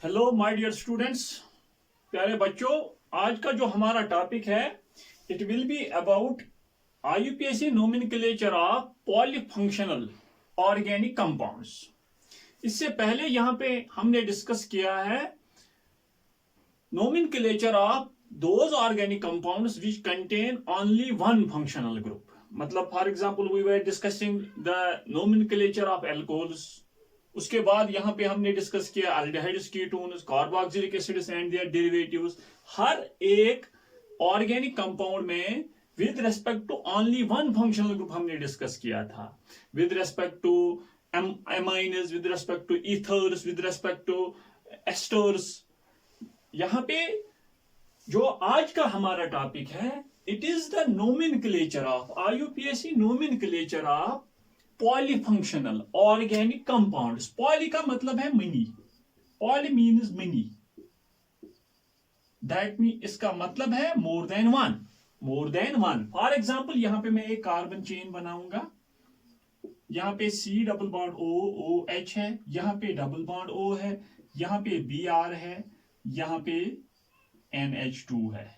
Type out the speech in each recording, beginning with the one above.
Hello my dear students, प्यारे बच्चों। आज का जो हमारा टॉपिक है it will be about IUPAC nomenclature of polyfunctional organic compounds. इससे पहले यहां पे हमने डिस्कस किया है nomenclature of those organic compounds which contain only one functional group. मतलब for example we were discussing the nomenclature of alcohols. उसके बाद यहां पे हमने डिस्कस किया aldehydes, ketones, carboxylic acids and their derivatives. हर एक ऑर्गेनिक कंपाउंड में with respect to only one functional group हमने डिस्कस किया था, with respect to amines, with respect to ethers, with respect to esters. यहां पे जो आज का हमारा टॉपिक है it is the nomenclature of IUPAC nomenclature of polyfunctional organic compounds. Poly का मतलब है many, poly means many, that mean इसका मतलब है मोर than one, more than one. For example यहां पे मैं एक कार्बन चेन बनाऊंगा, यहां पे C double bond O OH है, यहां पे डबल बॉन्ड O है, यहां पे Br है, यहां पे NH2 है।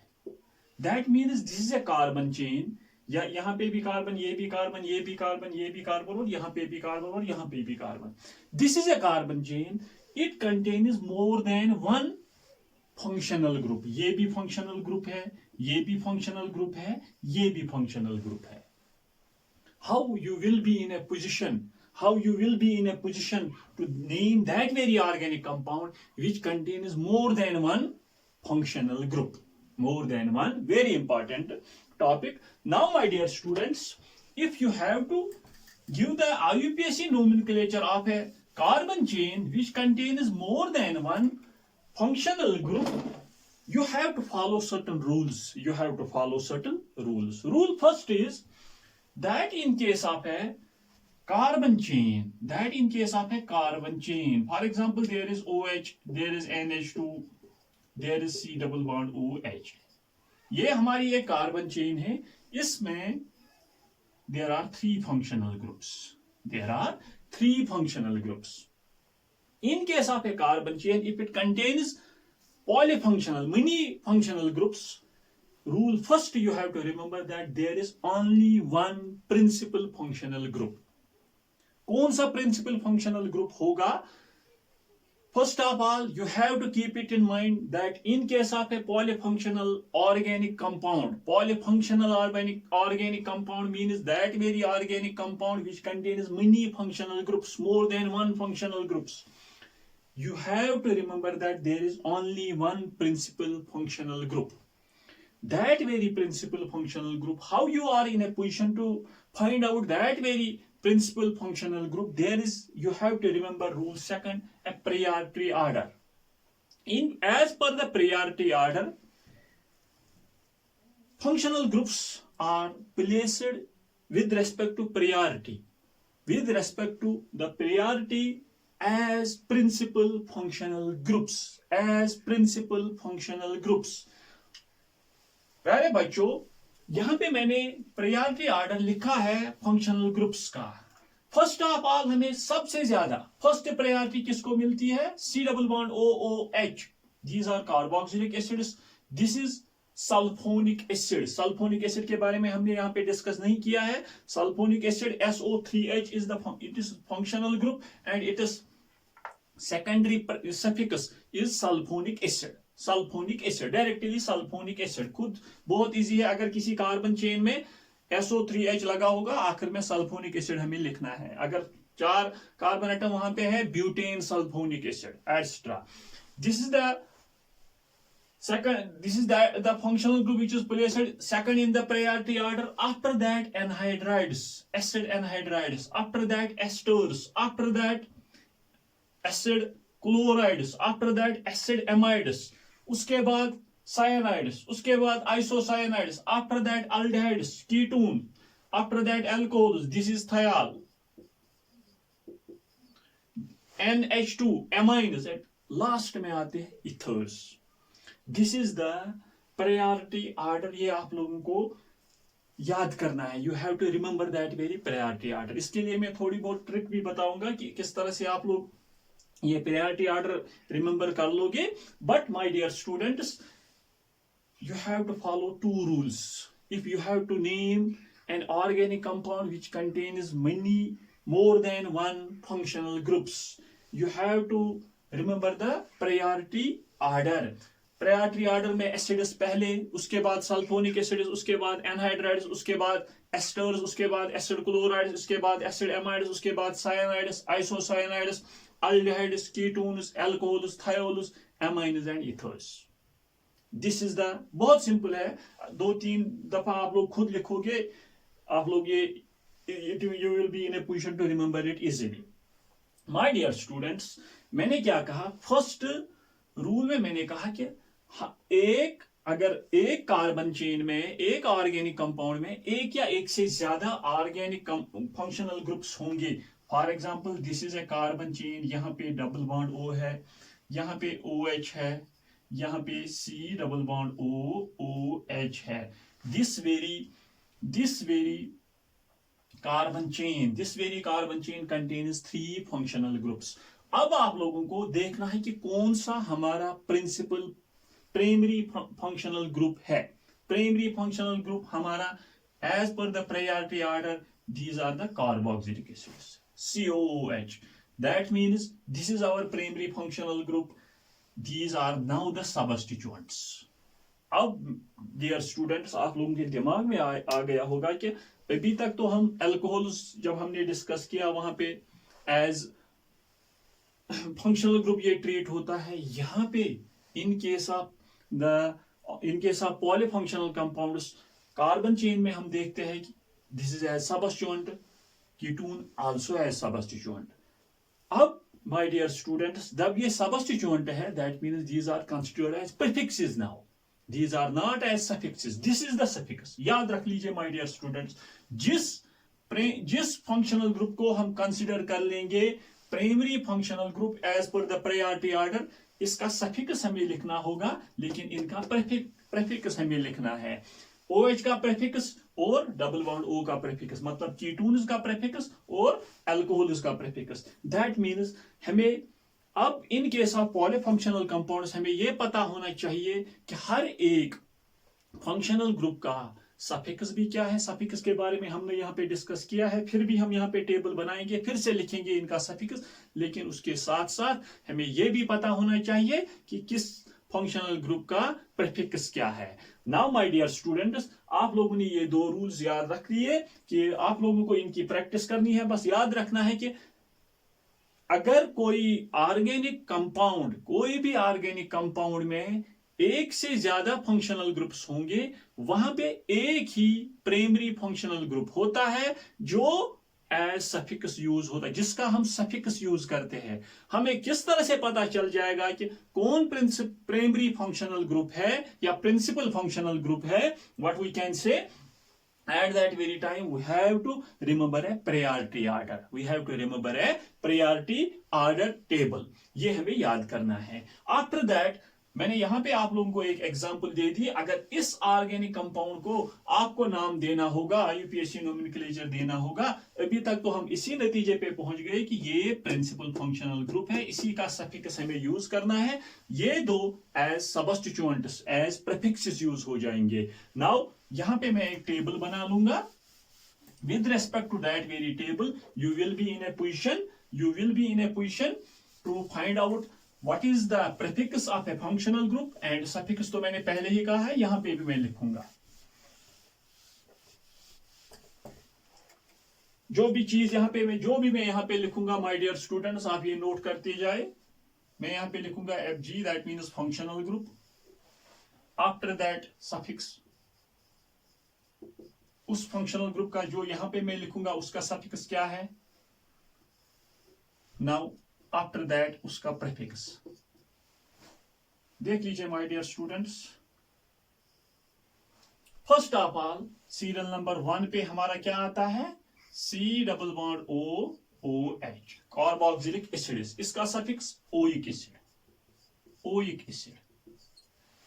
That means this is a carbon chain. या यहां पे भी कार्बन, ये भी कार्बन, ये भी कार्बन, ये भी कार्बन, और यहां पे भी कार्बन, और यहां पे भी carbon. This is a carbon chain. It contains more than one functional group. ये भी फंक्शनल ग्रुप है, ये भी फंक्शनल ग्रुप है, ये भी फंक्शनल ग्रुप है। how you will be in a position how you will be in a position to name that very organic compound which contains more than one functional group, more than one. Very important topic. Now my dear students, if you have to give the IUPAC nomenclature of a carbon chain which contains more than one functional group, you have to follow certain rules. You have to follow certain rules. Rule first is that in case of a carbon chain, that in case of a carbon chain, for example there is OH, there is NH2, there is C double bond OH. ये हमारी एक carbon chain है, इसमें there are three functional groups, there are three functional groups. In case of a carbon chain, if it contains polyfunctional, many functional groups, rule first you have to remember that there is only one principal functional group. कौन सा principal functional group होगा? First of all, you have to keep it in mind that in case of a polyfunctional organic compound, polyfunctional organic compound means that very organic compound which contains many functional groups, more than one functional groups. You have to remember that there is only one principal functional group. That very principal functional group, how you are in a position to find out that very principal functional group? There is, you have to remember rule second, a priority order. In as per the priority order, functional groups are placed with respect to priority, with respect to the priority as principal functional groups, as principal functional groups. प्यारे बच्चों, यहां पे मैंने priority order लिखा है functional groups का। First of all हमें सबसे ज्यादा फर्स्ट प्रायोरिटी किसको मिलती है? C double bond OOH, these are carboxylic acids, this is sulphonic acid. Sulphonic acid के बारे में हमने यहाँ पे डिस्कस नहीं किया है। Sulphonic acid SO3H is the it is functional group and it is secondary suffix is sulphonic acid. Sulphonic acid, directly sulphonic acid. खुद बहुत इजी है, अगर किसी कार्बन चेन में SO3H लगा होगा, आखिर में सल्फोनिक एसिड हमें लिखना है। अगर 4 कार्बन एटम वहां पे है, butane sulphonic acid etcetera. This is the second, this is the functional group which is placed second in the priority order. After that anhydrides, acid anhydrides, after that esters, after that acid chlorides, after that acid amides, उसके बाद cyanides, उसके बाद isocyanides, after that aldehydes, ketone, after that alcohols, this is thiol, NH2, amines, and last में आते हैं ethers. This is the priority order. ये आप लोगों को याद करना है। You have to remember that very priority order. इसके लिए मैं थोड़ी बहुत ट्रिक भी बताऊंगा कि किस तरह से आप लोग ये प्रायोरिटी ऑर्डर रिमेंबर कर लोगे. But my dear students, you have to follow two rules. If you have to name an organic compound which contains many more than one functional groups, you have to remember the priority order. Priority order में acids पहले, उसके बाद sulphonic acids, उसके बाद anhydrides, उसके बाद asters, उसके बाद एसिड क्लोराइड्स, उसके बाद एसिड एमाइड्स, उसके बाद cyanides, isocyanides, aldehydes, ketones, alcohols, thiols, amines and ethers. This is the, बहुत सिंपल है. 2-3 दफा आप लोग खुद लिखोगे, आप लोग ये you will be in a position to remember it easily. My dear students, मैंने क्या कहा, फर्स्ट रूल में मैंने कहा कि अगर एक कार्बन चेन में, एक ऑर्गेनिक कंपाउंड में एक या एक से ज्यादा ऑर्गेनिक फंक्शनल ग्रुप्स होंगे. For example this is a carbon chain, यहाँ पे डबल बॉन्ड O है, यहाँ पे OH है, यहाँ पे C डबल बॉन्ड OH है. This very carbon chain contains 3 functional groups. अब आप लोगों को देखना है कि कौन सा हमारा प्राइमरी फंक्शनल ग्रुप है. प्राइमरी फंक्शनल ग्रुप हमारा as per the priority order, these are the carboxylic acids, COOH. That means this is our primary functional group. These are now the substituents. अब डियर स्टूडेंट्स, आप लोगों के दिमाग में आ गया होगा कि अभी तक तो हम अल्कोहल्स जब हमने डिस्कस किया वहां पे एज फंक्शनल ग्रुप ये ट्रीट होता है. यहाँ पे in case of polyfunctional compounds, carbon chain में हम देखते हैं कि this is as substituent, ketone also as substituent. अब my dear students, जब ये सबस्टिट्यूएंट है, that means these are considered as prefixes now. These are not as suffixes. This is the suffix. याद रख लीजिए my dear students, जिस functional group को हम कंसिडर कर लेंगे primary functional group as per the priority order, इसका suffix हमें लिखना होगा, लेकिन इनका प्रेफिक्स हमें लिखना है. OH का प्रेफिक्स और डबल बॉन्ड O का प्रेफिक्स, मतलब कीटोन्स का प्रेफिक्स और अल्कोहल्स का प्रेफिक्स. दैट मीन्स हमें अब इन केस ऑफ पॉलीफंक्शनल कंपाउंड्स हमें यह पता होना चाहिए कि हर एक फंक्शनल ग्रुप का सफिक्स भी क्या है. सफिक्स के बारे में हमने यहाँ पे डिस्कस किया है, फिर भी हम यहाँ पे टेबल बनाएंगे, फिर से लिखेंगे इनका सफिक्स. लेकिन उसके साथ साथ हमें यह भी पता होना चाहिए कि किस फंक्शनल ग्रुप का प्रीफिक्स क्या है. नाउ माय डियर स्टूडेंट्स, आप लोगों ने ये 2 रूल्स याद रख लिए कि आप लोगों को इनकी प्रैक्टिस करनी है. बस याद रखना है कि अगर कोई भी ऑर्गेनिक कंपाउंड में एक से ज्यादा फंक्शनल ग्रुप्स होंगे, वहां पे एक ही प्राइमरी फंक्शनल ग्रुप होता है जो एज सफिक्स यूज होता है, जिसका हम सफिक्स यूज करते हैं. हमें किस तरह से पता चल जाएगा कि कौन प्राइमरी फंक्शनल ग्रुप है या प्रिंसिपल फंक्शनल ग्रुप है. What we can say, at that very time we have to remember a priority order. We have to remember a priority order table. ये हमें याद करना है. After that, मैंने यहां पे आप लोगों को एक एग्जांपल दे दी. अगर इस ऑर्गेनिक कंपाउंड को आपको नाम देना होगा, यूपीएससी नोमेनक्लेचर देना होगा. अभी तक तो हम इसी नतीजे पे पहुंच गए कि ये प्रिंसिपल फंक्शनल ग्रुप है, इसी का सफिक्स हमें यूज करना है. ये 2 एज सबस्टिट्यूएंट्स, एज प्रीफिक्सेस यूज हो जाएंगे. नाउ यहां पे मैं एक टेबल बना लूंगा. With respect to that very table you will be in a position to find out what is the prefix of a functional group, and suffix तो मैंने पहले ही कहा है, यहां पे भी मैं लिखूंगा. जो भी मैं यहां पे लिखूंगा माय डियर स्टूडेंट्स, आप ये नोट करते जाए. मैं यहां पे लिखूंगा FG, that means functional group. After that suffix, उस फंक्शनल ग्रुप का जो यहां पे मैं लिखूंगा उसका सफिक्स क्या है. नाउ आफ्टर दैट उसका प्रीफिक्स. देख लीजिए my dear students, first of all serial number 1 पे हमारा क्या आता है, C double bond OH, carboxylic acid. इसका सफिक्स ओइक एसिड.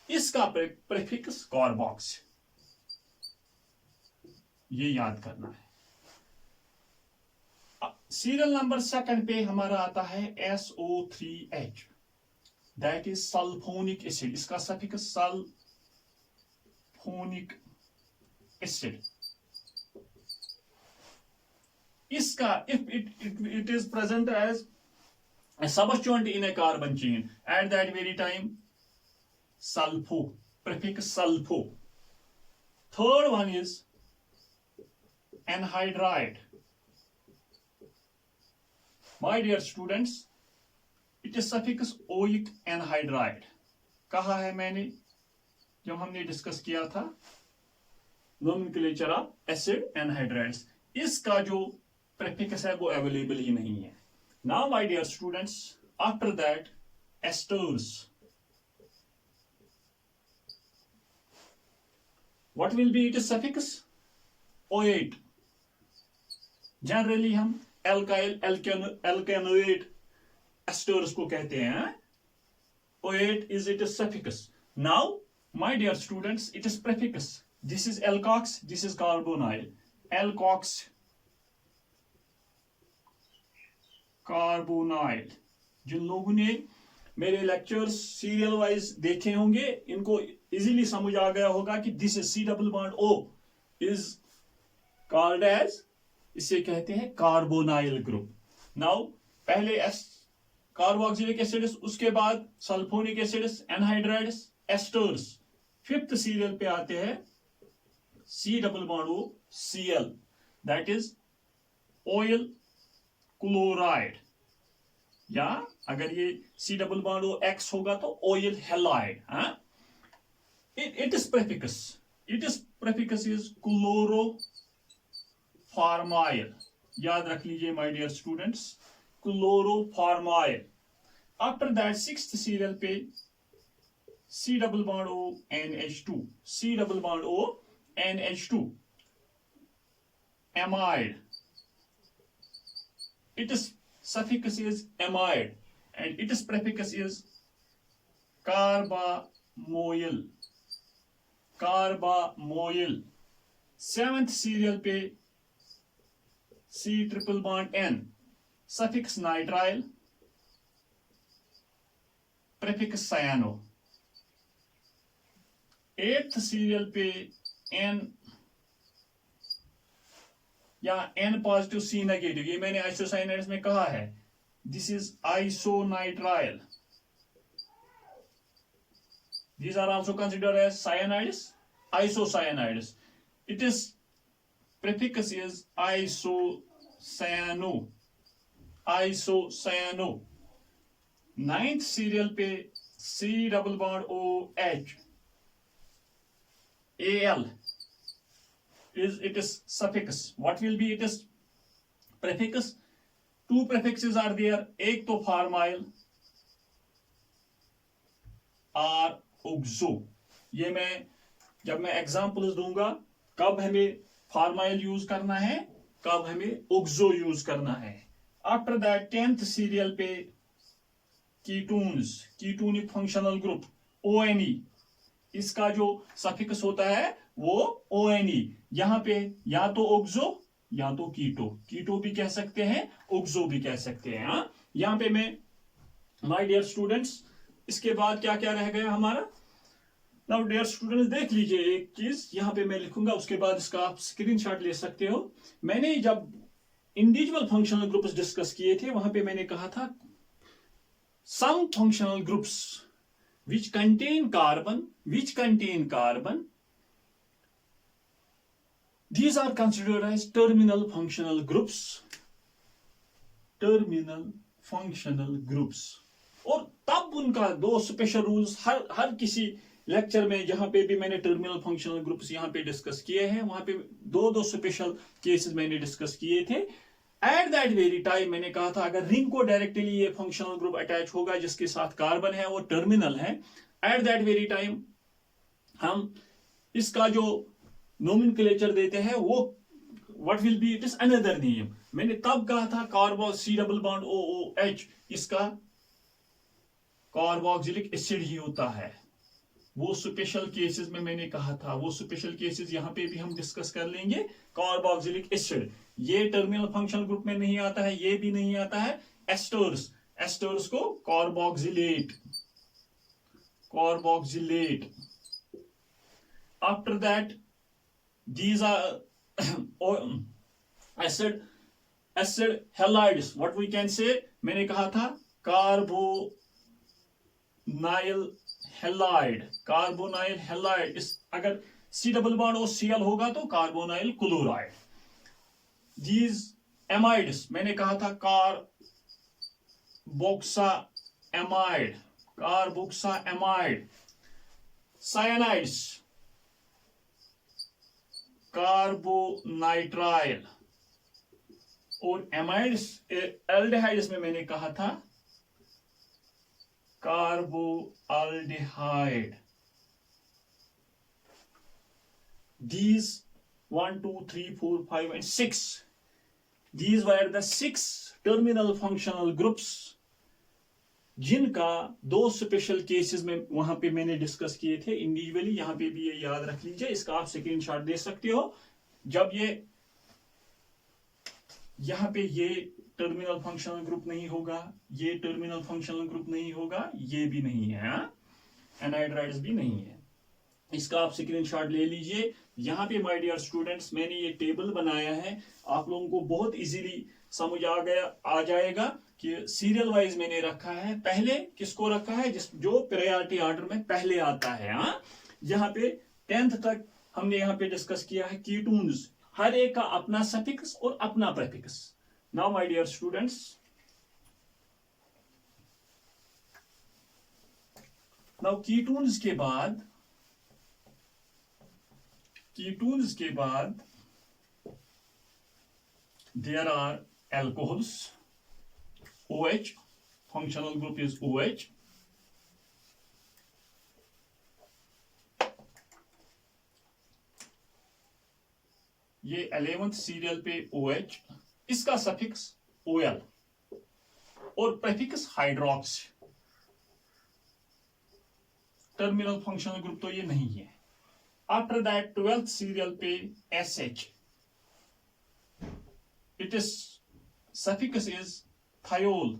इसका प्रीफिक्स कार्बोक्स. ये याद करना है. सीरियल नंबर सेकंड पे हमारा आता है SO3H, that is sulphonic acid, इसका सफिक्स सल्फोनिक एसिड। इसका if it is present as a substituent in a carbon chain, at that very time sulfo, prefix sulfo. Third one is anhydride. My dear students, it is suffix oic anhydride. कहा है मैंने जब हमने discuss किया था nomenclature of acid anhydrides, इसका जो prefix है वो अवेलेबल ही नहीं है। Now my dear students, after that esters, what will be it is suffix O8। Generally हम एल्काइल एल्केनोएट एस्टर्स को कहते हैं। O8 is it is suffix. Now my dear students, it is prefix. This is alkox, this is carbonyl. Alkox carbonyl। जिन लोगों ने मेरे lectures serial wise देखे होंगे इनको इजीली समझ आ गया होगा कि this is C double bond O is called as, इसे कहते हैं कार्बोनाइल ग्रुप। नाउ पहले कार्बोक्सिलिक एसिड्स, उसके बाद sulphonic acids, anhydrides, esters. Fifth serial पे आते हैं C double bond O Cl, that is acyl chloride, या अगर ये C double bond O X होगा तो acyl halide. It is prefix, is chloroformyl. याद रख लीजिए my dear students, chloroformyl. After that sixth serial पे C double bond O NH2, C double bond O NH2, amide. Its suffix is amide and its prefix is carbamoyl, carbamoyl। Seventh serial पे C triple bond N, suffix nitrile, prefix cyano। एट्थ सीरियल पे N या N positive C negative, ये मैंने isocyanides में कहा है, this is isonitrile. These are also considered as cyanides, isocyanide. It is prefix is isocyano, isocyano। Ninth serial पे C double bond OH, Al is it is suffix. What will be it is prefix? Two prefixes are there, एक तो फार्माइल और OXO. ये मैं जब मैं examples दूंगा कब हमें फार्माइल यूज करना है, कब हमें ओक्सो यूज करना है। आफ्टर दैट टेंथ सीरियल पे ketones, ketonic functional group ONE, इसका जो सफिक्स होता है वो ONE। यहां पे या तो ओक्सो या तो कीटो, कीटो भी कह सकते हैं, ओक्सो भी कह सकते हैं। हाँ, यहां पे मैं माय डियर स्टूडेंट्स, इसके बाद क्या क्या रह गया हमारा। नाउ डियर स्टूडेंट्स देख लीजिए एक चीज यहां पे मैं लिखूंगा, उसके बाद इसका आप स्क्रीनशॉट ले सकते हो। मैंने जब इंडिविजुअल फंक्शनल ग्रुप्स डिस्कस किए थे वहां पे मैंने कहा था some functional groups which contain carbon, these are considered as terminal functional groups, और तब उनका दो स्पेशल रूल्स हर किसी लेक्चर में जहां पे भी मैंने टर्मिनल फंक्शनल ग्रुप्स यहां पे डिस्कस किए हैं, वहां पे दो स्पेशल केसेस मैंने डिस्कस किए थे। एट दैट वेरी टाइम मैंने कहा था अगर रिंग को डायरेक्टली ये फंक्शनल ग्रुप अटैच होगा जिसके साथ कार्बन है वो टर्मिनल है, एट दैट वेरी टाइम हम इसका जो नोमेनक्लेचर देते हैं वो what will be, it is another name. मैंने तब कहा था कार्बो C डबल बॉन्ड OOH, इसका कार्बोक्सिलिक एसिड ही होता है। वो स्पेशल केसेस में मैंने कहा था, वो स्पेशल केसेस यहां पे भी हम डिस्कस कर लेंगे। कार्बोक्सिलिक एसिड ये टर्मिनल फंक्शनल ग्रुप में नहीं आता है, ये भी नहीं आता है। एस्टर्स, एस्टर्स को carboxylate, carboxylate. After that these are acid, acid halides, what we can say, मैंने कहा था कार्बोनाइल हेलाइड, कार्बोनाइल हेलाइड। इस अगर सी डबल बॉन्ड और सीएल होगा तो कार्बोनाइल क्लोराइड। दीज एमाइड्स मैंने कहा था कार्बोक्सा एमाइड, कार्बोक्सा एमाइड। Cyanides carbonitrile. और एमाइड्स एल्डिहाइड्स में मैंने कहा था कार्बोअल्डिहाइड। These 1 2 3 4 5 and 6, these were the 6 terminal functional groups जिनका दो स्पेशल केसेस में वहां पे मैंने डिस्कस किए थे इंडिविजुअली। यहां पे भी ये याद रख लीजिए, इसका आप स्क्रीनशॉट दे सकते हो। जब ये यहां पे ये टर्मिनल फंक्शनल ग्रुप नहीं होगा, ये टर्मिनल फंक्शनल ग्रुप नहीं होगा, ये भी नहीं है, एनाइड्राइड्स भी नहीं है। इसका आप स्क्रीनशॉट ले लीजिए। यहां पे माय डियर स्टूडेंट्स मैंने ये टेबल बनाया है, आप लोगों को बहुत इजीली समझ आ जाएगा कि सीरियल वाइज मैंने रखा है। पहले किसको रखा है, जो प्रायोरिटी ऑर्डर में पहले आता है। यहाँ पे 10th तक हमने यहाँ पे डिस्कस किया है कीटोन्स, हर एक का अपना सफिक्स और अपना prefix. Now my dear students, now ketones के बाद there are alcohols, OH, functional group is OH. ये 11th सीरियल पे OH, इसका सफिक्स OL और प्रेफिक्स हाइड्रोक्स। टर्मिनल फंक्शनल ग्रुप तो ये नहीं है। आफ्टर दैट 12th सीरियल पे SH, it is suffix is thiol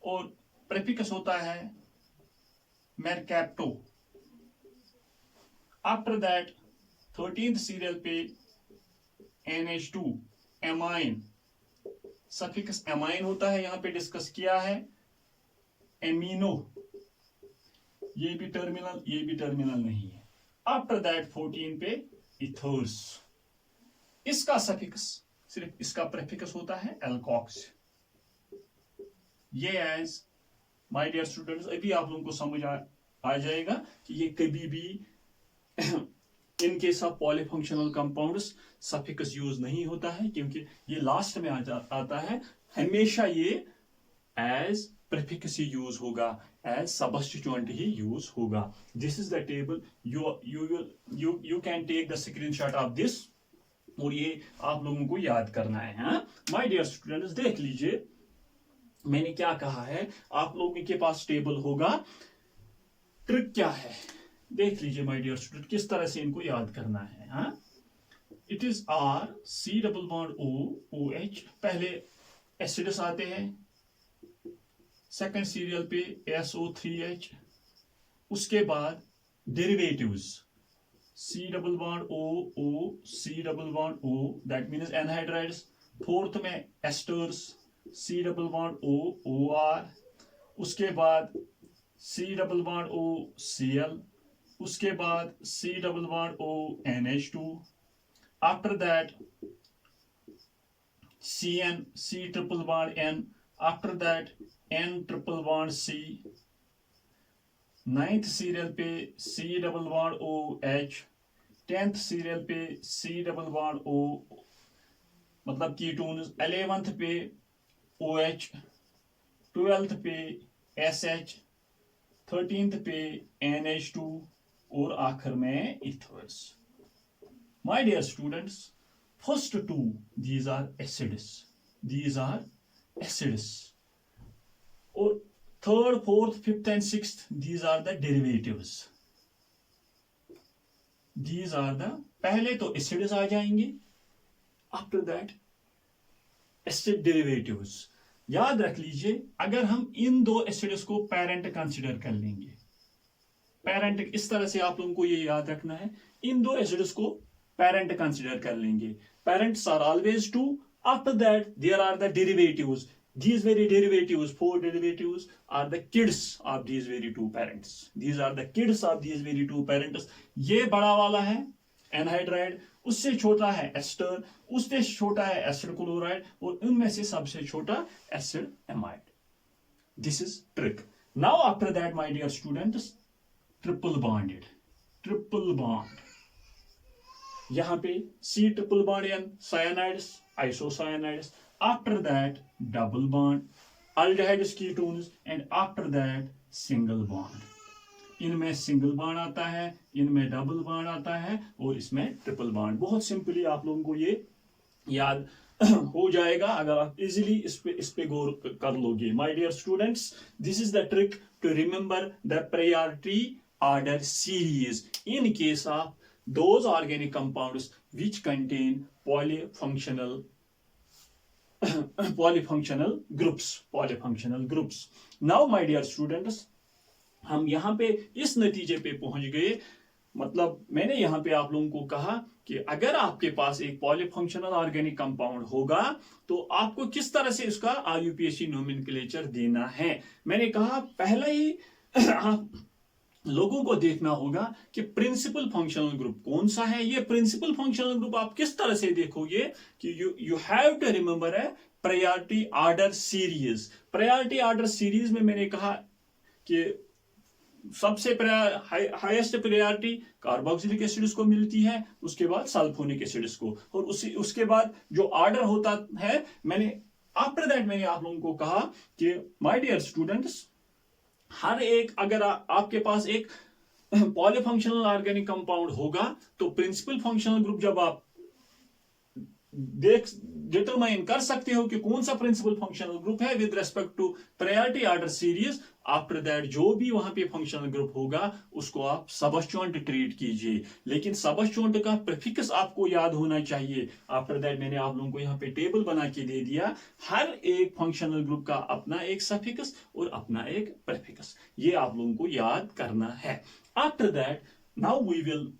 और प्रेफिक्स होता है मेरकैप्टो। आफ्टर दैट 13th सीरियल पे NH2 एमाइन, सफिक्स एमाइन होता है, यहां पे डिस्कस किया है। एमिनो, ये भी टर्मिनल नहीं है। आफ्टर दैट 14 पे इथर्स, इसका सफिक्स सिर्फ इसका प्रेफिक्स होता है एल्कॉक्स। ये एज माय डियर स्टूडेंट्स अभी आप लोगों को समझ आ जाएगा कि ये कभी भी इन case of polyfunctional compounds suffix use नहीं होता है, क्योंकि ये लास्ट में आता है। हमेशा ये एज प्रीफिक्स ही यूज होगा, एज सबस्टिट्यूएंट ही यूज होगा। This is the table, you can take the screenshot of this और ये आप लोगों को याद करना है। माय डियर स्टूडेंट्स देख लीजिए मैंने क्या कहा है, आप लोगों के पास टेबल होगा। ट्रिक क्या है देख लीजिए माय डियर स्टूडेंट, किस तरह से इनको याद करना है। It is R C double bond O OH, पहले एसिड्स आते हैं, सेकंड सीरियल पे SO3H, उसके बाद derivatives C double bond O C double bond O, that means anhydrides. Fourth में esters C double bond O OR, उसके बाद C double bond O Cl, उसके बाद C double bond O NH2, after that CN C triple bond N, after that N triple bond C, 9th serial पे C double bond OH, 10th serial पे C double bond O मतलब ketones, 11th पे OH, 12th पे SH, 13th पे NH2 और आखिर में ethers. My dear students, first two these are acids और third, fourth, fifth and sixth, these are the derivatives. These are the, पहले तो एसिड्स आ जाएंगे, आफ्टर दैट एसिड डेरिवेटिव्स। याद रख लीजिए, अगर हम इन दो एसिड्स को पेरेंट कंसिडर कर लेंगे, पेरेंट इस तरह से आप लोगों को ये याद रखना है, इन दो एसिड्स को पेरेंट कंसिडर कर लेंगे। Parents are always two, after that there are the derivatives. These very derivatives, four derivatives, are the kids of these very two parents. These are the kids of these very two parents. ये बड़ा वाला है anhydride, उससे छोटा है ester, उससे छोटा है एसिड क्लोराइड, और उनमें से सबसे छोटा acid amide. This is trick. Now after that my dear students, triple bonded, triple bond, यहां पे C triple bond N cyanides, isocyanides, after that double bond, aldehydes, ketones, and after that single bond. इनमें single bond आता है, इनमें double bond आता है, और इसमें ट्रिपल बॉन्ड। बहुत सिंपली आप लोगों को ये याद हो जाएगा अगर आप इजीली इस पे गौर कर लोगे। My dear students, this is the trick to remember the priority order series in case of those organic compounds which contain polyfunctional groups. Now my dear students, हम यहां पे इस नतीजे पे पहुंच गए, मतलब मैंने यहां पे आप लोगों को कहा कि अगर आपके पास एक पॉलीफंक्शनल ऑर्गेनिक कंपाउंड होगा तो आपको किस तरह से उसका IUPAC नोमेनक्लेचर देना है। मैंने कहा पहले ही आप लोगों को देखना होगा कि प्रिंसिपल फंक्शनल ग्रुप कौन सा है। ये प्रिंसिपल फंक्शनल ग्रुप आप किस तरह से देखोगे कि यू हैव टू रिमेंबर है priority order series. Priority order series में मैंने कहा कि सबसे हाईएस्ट प्रायोरिटी कार्बोक्सिलिक एसिड्स को मिलती है, उसके बाद सल्फोनिक एसिड्स को, और उसके बाद जो ऑर्डर होता है, मैंने आफ्टर दैट मैंने आप लोगों को कहा कि माय डियर स्टूडेंट्स, हर एक, अगर आपके पास एक पॉलीफंक्शनल ऑर्गेनिक कंपाउंड होगा तो प्रिंसिपल फंक्शनल ग्रुप जब आप डिटरमाइन कर सकते हो कि कौन सा प्रिंसिपल फंक्शनल ग्रुप है with respect to priority order series, after that जो भी वहां पे फंक्शनल ग्रुप होगा उसको आप सबस्टिट्यूएंट ट्रीट कीजिए। लेकिन सबस्टिट्यूएंट का प्रीफिक्स आपको याद होना चाहिए। आफ्टर दैट मैंने आप लोगों को यहाँ पे टेबल बना के दे दिया, हर एक फंक्शनल ग्रुप का अपना एक सफिक्स और अपना एक प्रीफिक्स, ये आप लोगों को याद करना है। After that now we will,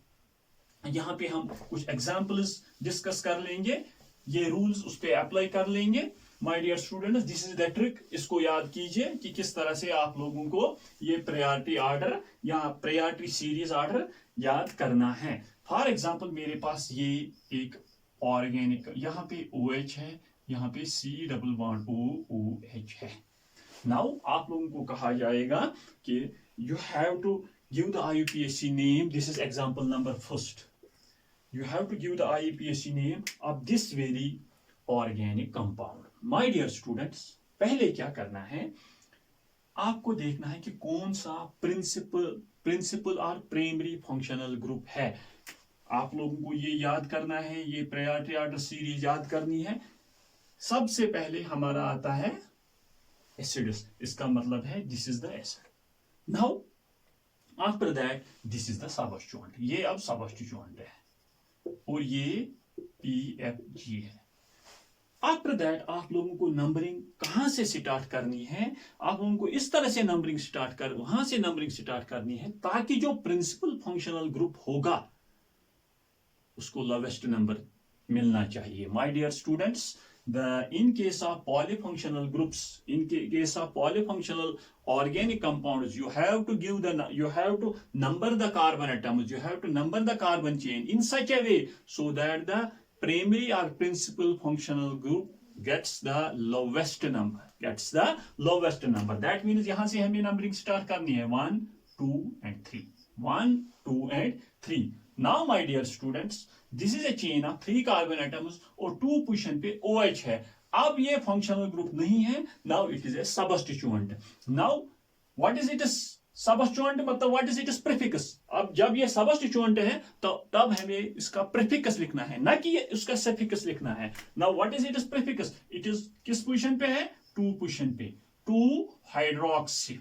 यहाँ पे हम कुछ एग्जाम्पल्स डिस्कस कर लेंगे, ये रूल्स उस पर अप्लाई कर लेंगे। My dear students, this is the trick, इसको याद कीजिए कि किस तरह से आप लोगों को ये प्रायोरिटी ऑर्डर या प्रायोरिटी सीरीज ऑर्डर याद करना है। फॉर एग्जांपल मेरे पास ये एक ऑर्गेनिक, यहाँ पे OH है, यहाँ पे C डबल बॉन्ड OH है। नाउ आप लोगों को कहा जाएगा कि you have to give the IUPAC name, this is example number first, you have to give the IUPAC name of this very organic compound. My dear students, पहले क्या करना है, आपको देखना है कि कौन सा प्रिंसिपल और प्राइमरी फंक्शनल ग्रुप है। आप लोगों को ये याद करना है, ये प्रायोरिटी ऑर्डर सीरीज याद करनी है। सबसे पहले हमारा आता है एसिड्स, इसका मतलब है this is the acid. Now after that this is the substituent, ये अब सबस्टिट्यूएंट है, और ये PFG है। आफ्टर दैट आप लोगों को नंबरिंग कहां से स्टार्ट करनी है, आप लोगों को इस तरह से नंबरिंग स्टार्ट कर, वहां से नंबरिंग स्टार्ट करनी है ताकि जो प्रिंसिपल फंक्शनल ग्रुप होगा उसको लोवेस्ट नंबर मिलना चाहिए। My dear students, in case of polyfunctional groups, in case of polyfunctional organic compounds, you have to number the carbon atoms, you have to number the carbon chain in such a way so that the primary or principal functional group gets the lowest number. That means यहाँ से हमें numbering start करनी है 1, 2 and 3, 1, 2 and 3. Now my dear students, this is a chain of 3 carbon atoms और 2 position पे OH है। अब ये फंक्शनल ग्रुप नहीं है, now it is a substituent. Now what is it? सबस्टिट्यूएंट मतलब what is it is prefix. अब जब ये सबस्टिट्यूएंट है तो तब हमें इसका प्रीफिक्स लिखना है, ना कि उसका सफिक्स लिखना है। Now what is it is prefix, it is किस पोजीशन पे है, 2 पोजीशन पे। 2-hydroxy,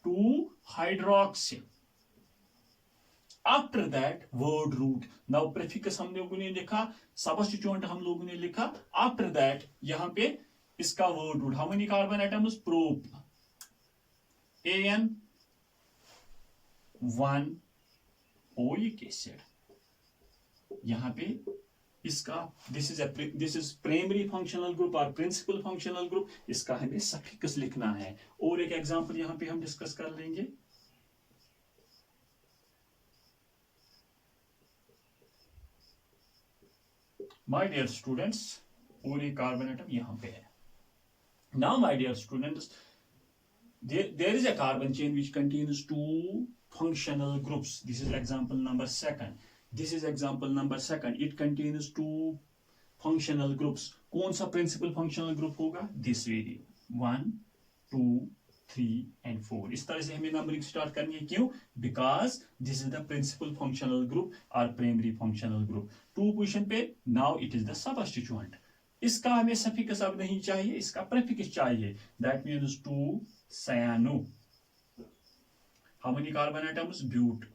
2-hydroxy. After that word root. Now prefix हम लोगों ने लिखा, substituent हम लोगों ने लिखा. After that यहाँ पे इसका word root. How many carbon atoms? Prop. AN1 oleic acid. यहाँ पे इसका this is primary functional group और principal functional group. इसका हमें suffix लिखना है. और एक एग्जांपल यहाँ पे हम डिस्कस कर लेंगे. My dear students, और एक कार्बन एटम यहाँ पे है. Now my dear students, there is a carbon chain which contains 2 functional groups. This is example number 2. This is example number 2. It contains 2 functional groups. कौन सा principal functional group होगा? This way. 1, 2, 3 and 4. इस तरह से हमें numbering start करनी है. क्यों? Because this is the principal functional group or primary functional group. 2 position पे now it is the substituent. इसका हमें सफिक्स अब नहीं चाहिए, इसका प्रीफिक्स चाहिए. That means 2-cyano. How many carbon atoms? But.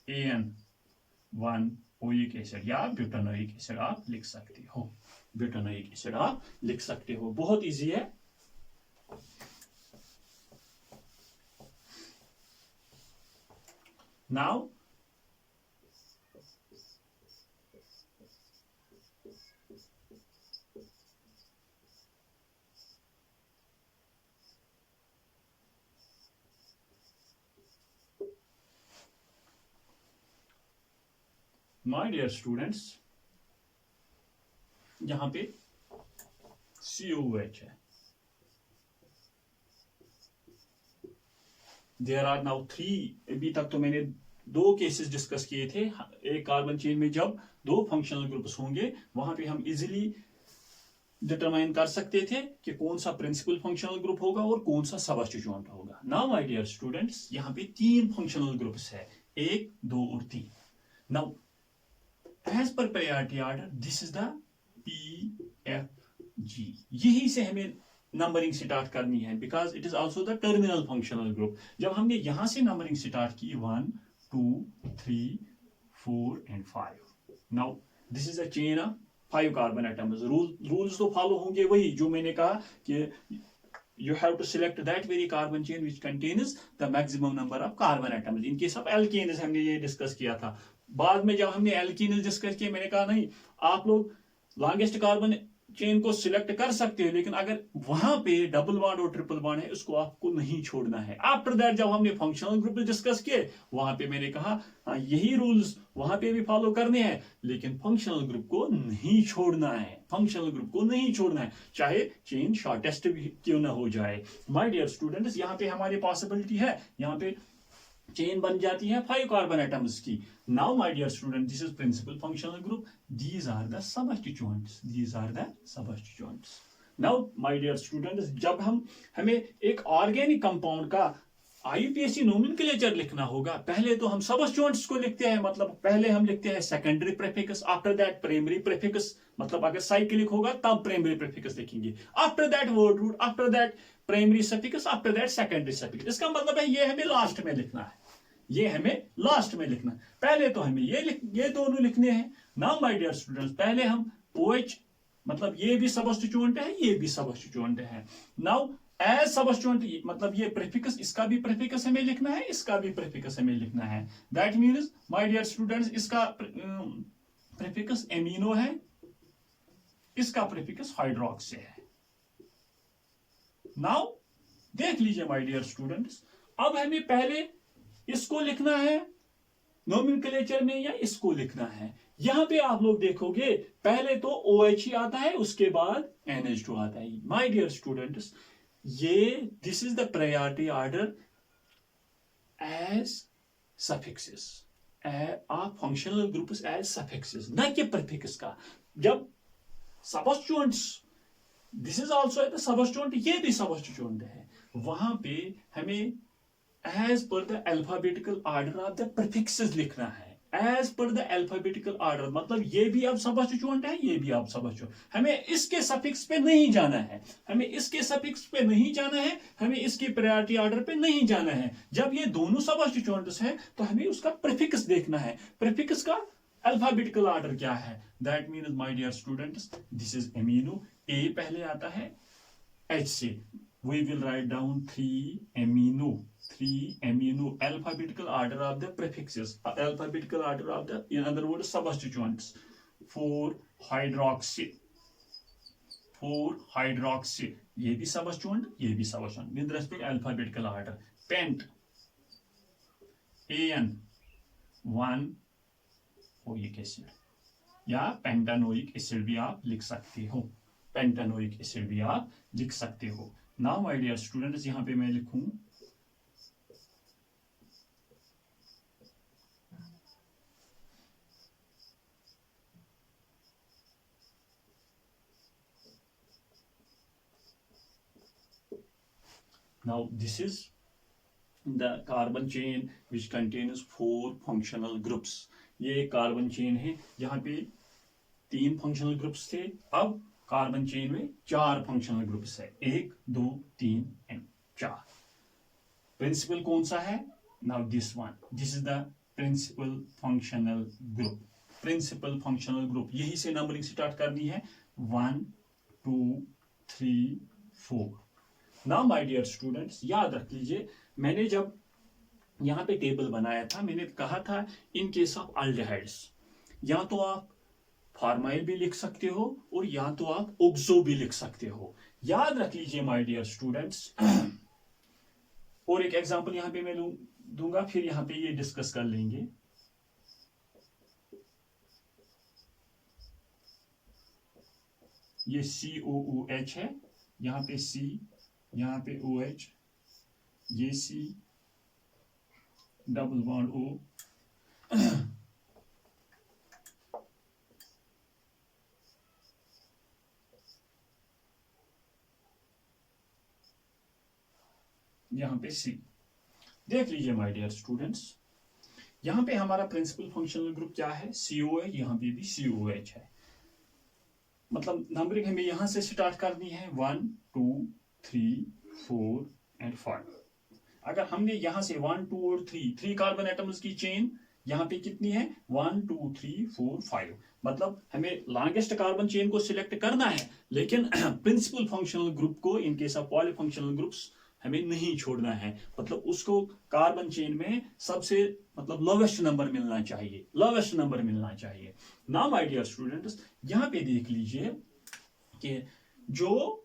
AN1 oleic acid या ब्यूटानोइक एसिड आप लिख सकते हो. ब्यूटानोइक एसिड आप लिख सकते हो. बहुत इजी है. Now my dear students, यहां पे COOH है. There are now 3. अभी तक तो मैंने 2 केसेस डिस्कस किए थे. एक कार्बन चेन में जब 2 फंक्शनल ग्रुप्स होंगे वहां पे हम इजीली डिटरमाइन कर सकते थे कि कौन सा प्रिंसिपल फंक्शनल ग्रुप होगा और कौन सा सबस्टिट्यूएंट होगा. नाउ माय डियर स्टूडेंट्स, यहाँ पे 3 फंक्शनल ग्रुप्स है. 1, 2 और 3. Now as per priority order this is the PFG. यही से हमें नंबरिंग स्टार्ट करनी है because it is also the terminal functional group. जब हमने यहां से नंबरिंग स्टार्ट की 1, 2, 3, 4 and 5. Now this is a chain of 5 carbon atoms. Rules तो फॉलो होंगे वही जो मैंने कहा कि you have to select that very carbon chain which contains the maximum number of carbon atoms. In case of alkanes हमने ये discuss किया था. बाद में जब हमने alkenes डिस्कस किया मैंने कहा नहीं, आप लोग लॉन्गेस्ट कार्बन चेन को सिलेक्ट कर सकते हो लेकिन अगर वहां पे डबल बॉन्ड और ट्रिपल बॉन्ड है उसको आपको नहीं छोड़ना है. आफ्टर दैट जब हमने फंक्शनल ग्रुप डिस्कस किए वहां पे मैंने कहा हाँ यही रूल्स वहां पे भी फॉलो करने हैं लेकिन फंक्शनल ग्रुप को नहीं छोड़ना है. फंक्शनल ग्रुप को नहीं छोड़ना है चाहे चेन शॉर्टेस्ट भी क्यों ना हो जाए. माय डियर स्टूडेंट्स, यहाँ पे हमारी पॉसिबिलिटी है. यहाँ पे चेन बन जाती है 5 कार्बन एटम्स की. Now my dear student, this is principal functional group. These are the substituents. These are the substituents. Now my dear students, जब हमें एक ऑर्गेनिक कंपाउंड का IUPAC नोमेनक्लेचर लिखना होगा पहले तो हम सबस्टिट्यूएंट्स को लिखते हैं. मतलब पहले हम लिखते हैं secondary prefix, after that primary prefix. मतलब अगर साइक्लिक होगा तब प्राइमरी प्रीफिक्स लिखेंगे. After that word root, after that primary suffix, after that secondary suffix. इसका मतलब है ये हमें लास्ट में लिखना है. ये हमें लास्ट में लिखना है. पहले तो हमें ये दोनों लिखने हैं. नाउ माय डियर स्टूडेंट्स, पहले हम OH मतलब ये भी सबस्टिट्यूएंट है ये भी सबस्टिट्यूएंट है. नाउ एज सबस्टिट्यूएंट मतलब ये प्रीफिक्स, इसका भी प्रीफिक्स हमें लिखना है इसका भी प्रीफिक्स हमें लिखना है. That means my dear students, इसका प्रीफिक्स एमिनो है इसका प्रीफिक्स हाइड्रोक्सी है. नाउ देख लीजिए माय डियर स्टूडेंट्स, अब हमें पहले इसको लिखना है नोमेनक्लेचर में या इसको लिखना है. यहां पे आप लोग देखोगे पहले तो OH ही आता है उसके बाद NH2 आता है. माय डियर स्टूडेंट्स, ये this is the priority order as suffixes of functional groups as suffixes, न कि प्रीफिक्स का. जब substituents this is also the substituent, ये भी सबस्टिट्यूएंट है, वहां पे हमें as per the alphabetical order of the prefixes लिखना है. As per the alphabetical order, मतलब ये भी अब सबस्टिट्यूएंट है, ये भी अब सबस्टिट्यूएंट। हमें इसके सफिक्स पे नहीं जाना है, हमें इसके सफिक्स पे नहीं जाना है, हमें इसकी प्रायोरिटी ऑर्डर पे नहीं जाना है। जब ये दोनों सबस्टिट्यूएंट्स है तो हमें उसका प्रीफिक्स देखना है। प्रीफिक्स का अल्फाबेटिकल ऑर्डर क्या है? That means my dear students, this is amino, A पहले आता है एच से, we will write down 3 amino alphabetical order of the prefixes, alphabetical order of the, in other words, substituents. 4 hydroxy, 4 hydroxy, ये भी substituent, ये भी substituent with respect alphabetical order. Pent, an 1-oic acid, या pentanoic acid भी आप लिख सकते हो, पेंटानोइक एसिड भी आप लिख सकते हो। नाउ माय डियर स्टूडेंट्स, यहां पे मैं लिखूं now this is the carbon chain which contains 4 functional groups. ये कार्बन चेन है, यहाँ पे 3 फंक्शनल ग्रुप्स थे, अब कार्बन चेन में 4 फंक्शनल ग्रुप्स है, 1 2 3 एंड 4। प्रिंसिपल कौन सा है? Now this one, this is the principal functional group. Principal functional group, यही से नंबरिंग स्टार्ट करनी है, 1 2 3 4। नाउ माय डियर स्टूडेंट्स, याद रख लीजिए, मैंने जब यहां पे टेबल बनाया था, मैंने कहा था इन केस ऑफ अल्डिहाइड्स, या तो आप फार्माइल भी लिख सकते हो और या तो आप ओक्सो भी लिख सकते हो। याद रख लीजिए माय डियर स्टूडेंट्स। और एक एग्जांपल यहां पे मैं दूंगा, फिर यहां पे ये डिस्कस कर लेंगे। ये COOH है, यहां पे C, यहां पे OH, ये C डबल बॉन्ड O, यहां पे C। देख लीजिए माय डियर स्टूडेंट्स, यहां पे हमारा प्रिंसिपल फंक्शनल ग्रुप क्या है? CO है, यहां पे भी COH है। मतलब नंबरिंग हमें यहां से स्टार्ट करनी है, 1 2 3 4 एंड 5। अगर हमने यहां से 1 2 और 3 कार्बन एटम्स की चेन यहां पे कितनी है? 1 2 3 4 5। मतलब हमें लॉन्गेस्ट कार्बन चेन को सिलेक्ट करना है, लेकिन प्रिंसिपल फंक्शनल ग्रुप को, इन केस ऑफ पॉलीफंक्शनल ग्रुप्स, हमें नहीं छोड़ना है। मतलब उसको कार्बन चेन में सबसे मतलब लोवेस्ट नंबर मिलना चाहिए, लोवेस्ट नंबर मिलना चाहिए। नाउ माय डियर स्टूडेंट्स, यहां पे देख लीजिए कि जो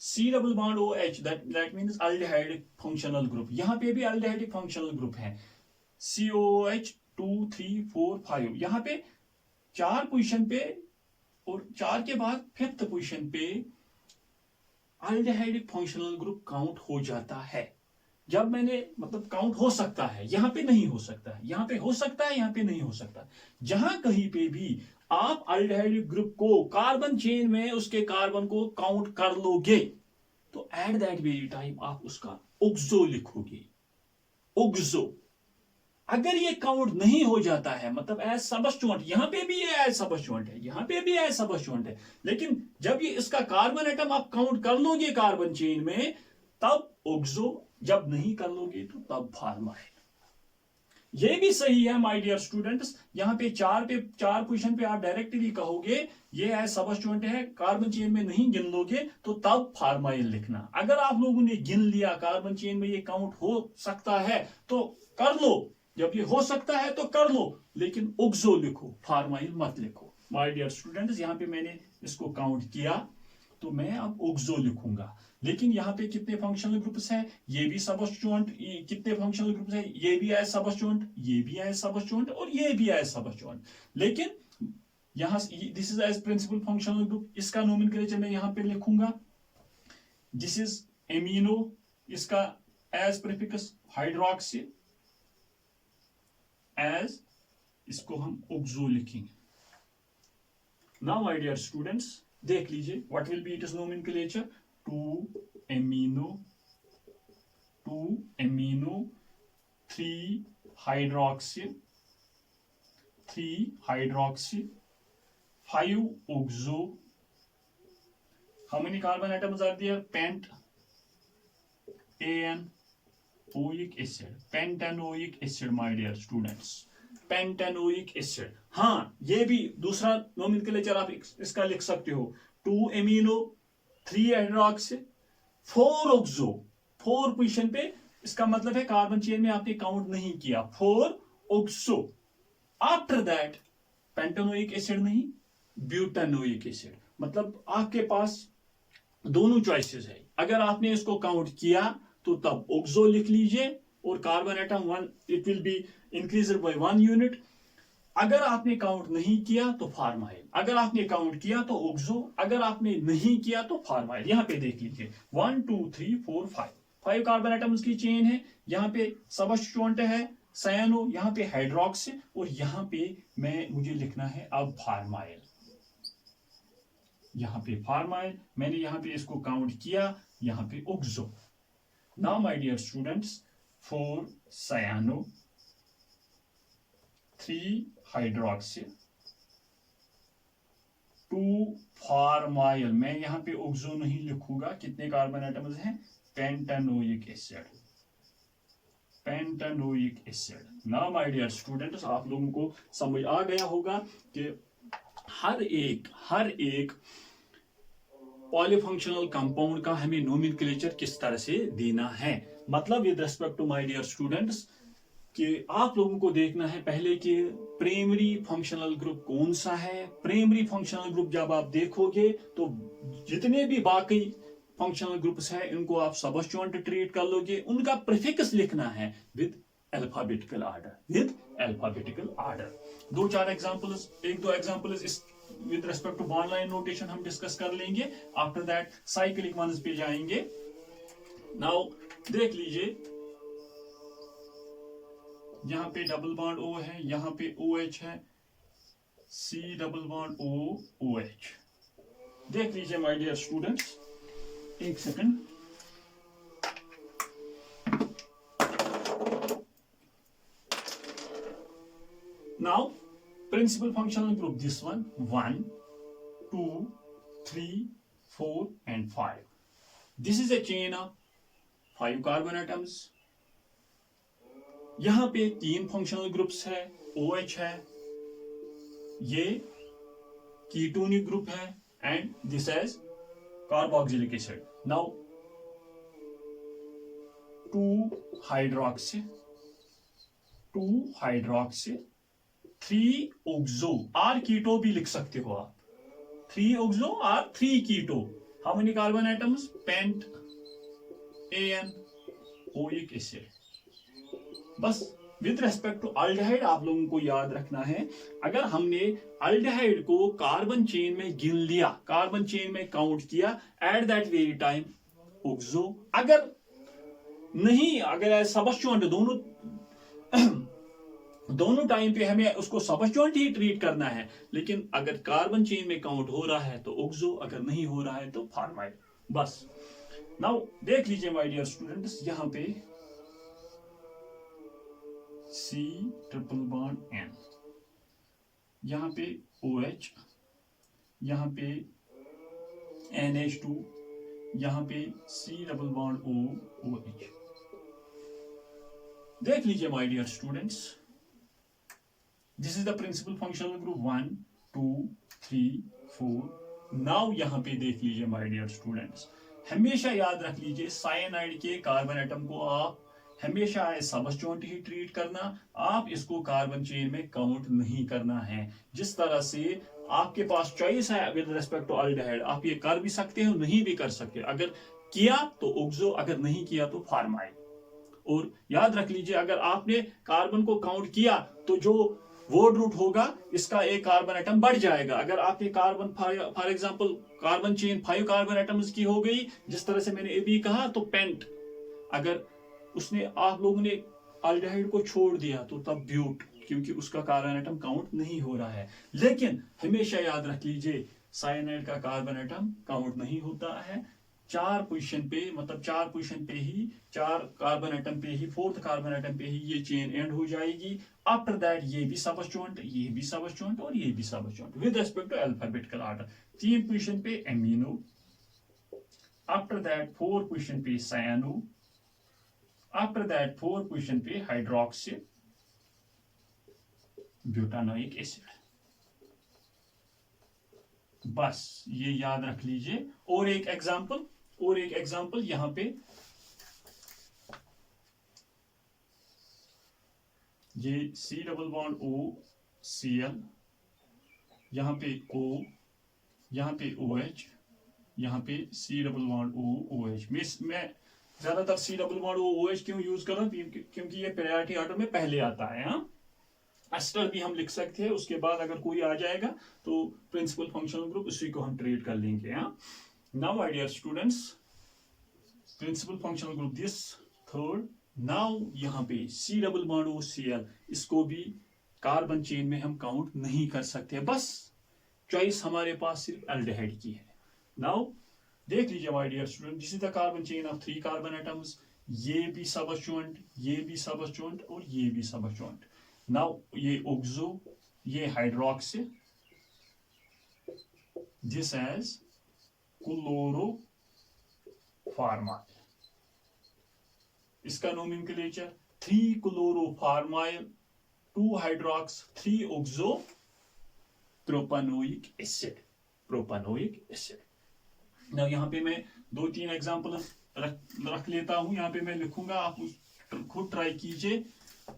C double bond OH, that means aldehydic functional group, यहां पे भी अल्डिहाइडिक फंक्शनल ग्रुप है, COOH 2 3 4 5। यहां पे 4 पोजीशन पे और 4 के बाद 5th पोजीशन पे अल्डिहाइडिक फंक्शनल ग्रुप काउंट हो जाता है। जब मैंने मतलब काउंट हो सकता है, यहां पे नहीं हो सकता है, यहां पे हो सकता है, यहां पे नहीं हो सकता। जहां कहीं पे भी आप अल्डिहाइडिक ग्रुप को कार्बन चेन में उसके कार्बन को काउंट कर लोगे, तो एट दैट वेरी टाइम आप उसका ओक्सो लिखोगे, ओक्सो। अगर ये काउंट नहीं हो जाता है, मतलब एज सबस्टिट्यूएंट, यहां पे भी ये एज सबस्टिट्यूएंट है, यहां पे भी एज सबस्टिट्यूएंट है, लेकिन जब ये इसका कार्बन एटम आप काउंट कर लोगे कार्बन चेन में, तब ओक्सो, जब नहीं कर लोगे तो तब फार्माइल। ये भी सही है माय डियर स्टूडेंट्स, यहां पे 4 पोजीशन पे आप डायरेक्टली कहोगे ये एज सबस्टिट्यूएंट है, कार्बन चेन में नहीं गिन लोगे तो तब फार्माइल लिखना। अगर आप लोगों ने गिन लिया कार्बन चेन में ये काउंट हो सकता है तो कर लो, जब ये हो सकता है तो कर लो, लेकिन ओक्सो लिखो, फार्माइल मत लिखो। माय डियर स्टूडेंट्स, यहां पे मैंने इसको काउंट किया तो मैं अब ओक्सो लिखूंगा। लेकिन यहाँ पे कितने फंक्शनल ग्रुप्स हैं? ये भी सबस्टिट्यूएंट, कितने फंक्शनल ग्रुप्स हैं? ये भी एज सबस्टिट्यूएंट, ये भी एज सबस्टिट्यूएंट और ये भी एज सबस्टिट्यूएंट। लेकिन यहां this is as principal functional group, इसका नोमेनक्लेचर मैं यहां पे लिखूंगा, दिस इज एमिनो, इसका एज प्रीफिक्स हाइड्रोक्सी, एज इसको हम ओक्सो लिखेंगे। नाउ माय डियर स्टूडेंट्स, देख लीजिए what will B it's nomenclature, 2 amino 3 hydroxyl 3 hydroxy, 5 oxo. How many carbon atoms are there? Pent, AN-oic acid. Pentanoic acid, my dear students. Pentanoic acid. हाँ, ये भी दूसरा nomenclature आप इसका लिख सकते हो. 2 amino, 3 हाइड्रोक्सी, 4 oxo. 4 पोजीशन पे, इसका मतलब है कार्बन चेन में आपने काउंट नहीं किया. 4 oxo. After that pentanoic acid नहीं, ब्यूटानोइक एसिड. मतलब आपके पास दोनों चॉइसेस है. अगर आपने इसको काउंट किया तो तब ऑक्सो लिख लीजिए और carbon atom 1 it will be increased by 1 unit. अगर आपने काउंट नहीं किया तो फार्माइल, अगर आपने काउंट किया तो ऑक्सो, अगर आपने नहीं किया तो फार्माइल. यहां पे देख लीजिए 1 2 3 4 5 कार्बन एटम्स की चेन है. यहां पे सबस्टिट्यूएंट है सायानो, यहां पे हाइड्रोक्स और यहां पे मुझे लिखना है अब फार्माइल. यहां पे फार्माइल, मैंने यहां पे इसको काउंट किया, यहां पे oxo. Now my dear students, 4 cyano, 3 hydroxy, 2 formyl. मैं यहां पे ऑक्सो नहीं लिखूंगा. कितने कार्बन एटम्स हैं? Pentanoic acid, pentanoic acid. Now my dear students, आप लोगों को समझ आ गया होगा कि हर एक पॉलीफंक्शनल कंपाउंड का हमें नोमेनक्लेचर किस तरह से देना है. मतलब with respect to my dear students कि आप लोगों को देखना है पहले कि प्राइमरी फंक्शनल ग्रुप कौन सा है. प्राइमरी फंक्शनल ग्रुप जब आप देखोगे तो जितने भी बाकी फंक्शनल ग्रुप्स है इनको आप सबस्टिट्यूएंट ट्रीट कर लोगे. उनका प्रीफिक्स लिखना है with alphabetical order, with alphabetical order. 2-4 examples, 1-2 examples इस with respect to bond line notation हम डिस्कस कर लेंगे. आफ्टर दैट साइक्लिक वंस पे जाएंगे. नाउ देख लीजिए, यहां पे डबल बॉन्ड O है, यहां पे OH है, C double bond O OH. देख लीजिए माय डियर स्टूडेंट्स, एक second. Now principal functional group, this one, 1 2 3 4 and 5. This is a chain of 5 carbon atoms. यहां पे 3 functional groups है, OH है, ये ketonic group है and this is carboxylic acid. Now 2 hydroxy, 3 oxo और कीटो भी लिख सकते हो आप. 3 oxo और 3 keto. How many carbon atoms? Pent, AN-oic acid. बस विद रेस्पेक्ट टू अल्डिहाइड आप लोगों को याद रखना है, अगर हमने अल्डिहाइड को कार्बन चेन में गिन लिया, कार्बन चेन में काउंट किया, at that very time oxo. अगर नहीं, अगर सबस्टिट्यूएंट दोनों टाइम पे हमें उसको सबस्टिट्यूएंट ही ट्रीट करना है. लेकिन अगर कार्बन चेन में काउंट हो रहा है तो ऑक्सो, अगर नहीं हो रहा है तो फार्माइल. बस. नाउ देख लीजिए माय डियर स्टूडेंट्स, यहां पे C ट्रिपल बॉन्ड N, यहां पे OH, यहां पे NH2, यहां पे C double bond O OH. देख लीजिए my dear students, this is the principal functional group 1 2 3 4. Now यहां पे देख लीजिए माय डियर स्टूडेंट्स, हमेशा याद रख लीजिए साइनाइड के कार्बन एटम को आप हमेशा सबस्टिट्यूएंट ही ट्रीट करना. आप इसको कार्बन चेन में काउंट नहीं करना है. जिस तरह से आपके पास चॉइस है विद रिस्पेक्ट टू अल्डिहाइड, आप ये कर भी सकते हो, नहीं भी कर सकते. अगर किया तो ऑक्सो, अगर नहीं किया तो फार्माइल. और याद रख लीजिए, अगर आपने कार्बन को काउंट किया तो जो वर्ड रूट होगा इसका एक कार्बन एटम बढ़ जाएगा. अगर आपके carbon for example carbon chain 5 carbon atoms की हो गई, जिस तरह से मैंने अभी कहा, तो पेंट, अगर उसने आप लोगों ने अल्डिहाइड को छोड़ दिया तो तब ब्यूट, क्योंकि उसका कार्बन एटम काउंट नहीं हो रहा है. लेकिन हमेशा याद रख लीजिए साइनाइड का कार्बन एटम काउंट नहीं होता है. 4 पोजीशन पे, मतलब 4 पोजीशन पे ही, 4 कार्बन एटम पे ही, 4th कार्बन एटम पे ही ये चेन एंड हो जाएगी। आफ्टर दैट ये भी सबस्टिट्यूएंट, ये भी सबस्टिट्यूएंट और ये भी substituent with respect to alphabetical order. 3 position पे एमिनो, आफ्टर दैट 4 पोजीशन पे सायानो, आफ्टर दैट 4 पोजीशन पे हाइड्रोक्सी ब्यूटानोइक एसिड। बस ये याद रख लीजिए। और एक एग्जांपल यहां पे, ये C double bond O Cl, यहां पे O, यहां पे OH, यहां पे C double bond O OH। मैं ज्यादातर C double bond O OH क्यों यूज कर रहा हूं, क्योंकि ये प्रायोरिटी ऑर्डर में पहले आता है। हाँ, एस्टर भी हम लिख सकते हैं, उसके बाद अगर कोई आ जाएगा तो प्रिंसिपल फंक्शनल ग्रुप, उसी को हम ट्रीट कर लेंगे। हाँ, now my dear students, principal functional group this third. Now यहाँ पे C double bond O Cl, इसको भी कार्बन चेन में हम काउंट नहीं कर सकते, बस चॉइस हमारे पास सिर्फ एल्डिहाइड की है। नाउ देख लीजिए my dear student, this is the carbon chain of 3 carbon atoms. ये भी सबस्टिट्यूएंट, ये भी सबस्टिट्यूएंट और ये भी सबस्टिट्यूएंट। नाउ ये ऑक्सो, ये हाइड्रोक्सी, दिस एज क्लोरोफॉर्माल। इसका nomenclature 3 chloroformyl, 2 hydroxy, 3 oxo propanoic acid. ना यहाँ पे मैं 2-3 एग्जांपल रख लेता हूं, यहाँ पे मैं लिखूंगा, आप खुद ट्राई कीजिए।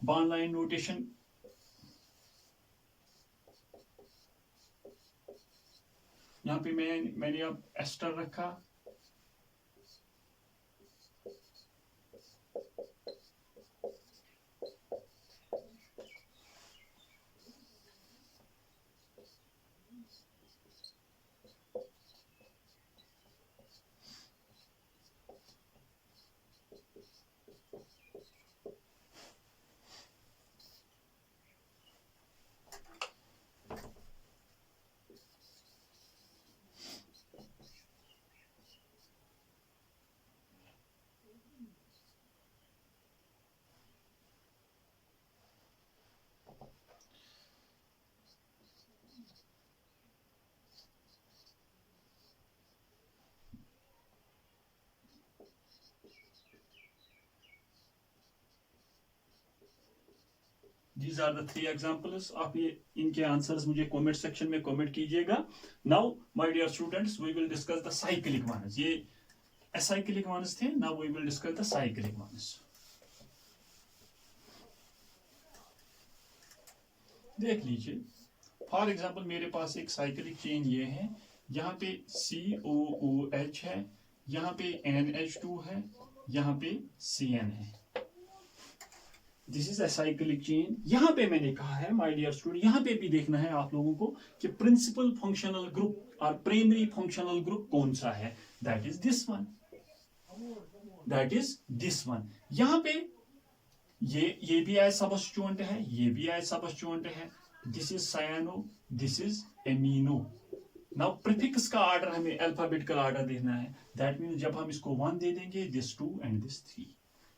बॉन्ड लाइन नोटेशन, यहाँ पे मैंने अब एस्टर रखा, These are the 3 examples। आप ये इनके आंसर्स मुझे कमेंट सेक्शन में कमेंट कीजिएगा। Now my dear students, we will discuss the cyclic ones. ये असाइक्लिक वंस थे, now we will discuss the cyclic ones. देख लीजिए, फॉर एग्जांपल मेरे पास एक साइक्लिक चेन ये है, यहाँ पे COOH है, यहाँ पे NH2 है, यहाँ पे CN है। This is a cyclic chain. यहां पे मैंने कहा है माय डियर स्टूडेंट, यहां पे भी देखना है आप लोगों को कि प्रिंसिपल फंक्शनल ग्रुप और प्राइमरी फंक्शनल ग्रुप कौन सा है। That is this one. यहां पे ये भी एज सबस्टिट्यूएंट है, ये भी एज सबस्टिट्यूएंट है। This is सायानो, this is amino. Now prefix का ऑर्डर हमें अल्फाबेटिकल ऑर्डर देखना है। दैट मीन्स जब हम इसको 1 दे देंगे, दिस 2 एंड दिस 3,